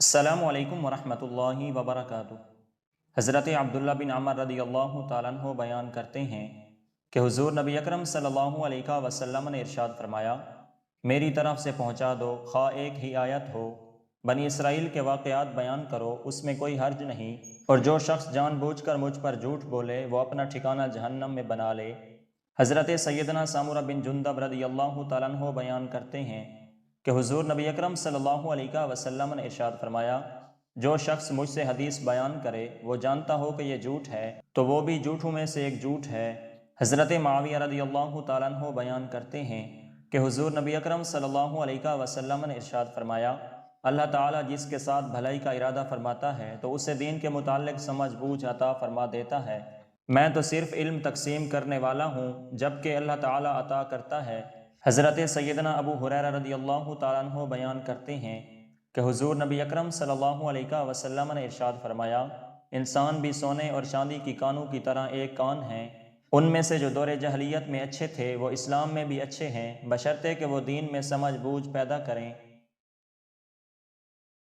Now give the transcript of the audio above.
السلام علیکم ورحمۃ اللہ وبرکاتہ۔ حضرت عبداللہ بن عمر رضی اللہ تعالیٰ عنہ بیان کرتے ہیں کہ حضور نبی اکرم صلی اللہ علیہ وسلم نے ارشاد فرمایا، میری طرف سے پہنچا دو، خواہ ایک ہی آیت ہو، بنی اسرائیل کے واقعات بیان کرو، اس میں کوئی حرج نہیں، اور جو شخص جان بوجھ کر مجھ پر جھوٹ بولے وہ اپنا ٹھکانہ جہنم میں بنا لے۔ حضرت سیدنا سامورہ بن جندب رضی اللہ تعالیٰ عنہ بیان کرتے ہیں کہ حضور نبی اکرم صلی اللہ علیہ وسلم نے ارشاد فرمایا، جو شخص مجھ سے حدیث بیان کرے وہ جانتا ہو کہ یہ جھوٹ ہے تو وہ بھی جھوٹوں میں سے ایک جھوٹ ہے۔ حضرت معاویہ رضی اللہ تعالیٰ عنہ بیان کرتے ہیں کہ حضور نبی اکرم صلی اللہ علیہ وسلم نے ارشاد فرمایا، اللہ تعالیٰ جس کے ساتھ بھلائی کا ارادہ فرماتا ہے تو اسے دین کے متعلق سمجھ بوجھ عطا فرما دیتا ہے۔ میں تو صرف علم تقسیم کرنے والا ہوں، جبکہ اللہ تعالیٰ عطا کرتا ہے۔ حضرت سیدنا ابو ہریرہ رضی اللہ تعالیٰ عنہ بیان کرتے ہیں کہ حضور نبی اکرم صلی اللہ علیہ وسلم نے ارشاد فرمایا، انسان بھی سونے اور چاندی کی کانوں کی طرح ایک کان ہیں، ان میں سے جو دور جاہلیت میں اچھے تھے وہ اسلام میں بھی اچھے ہیں، بشرطے کہ وہ دین میں سمجھ بوجھ پیدا کریں۔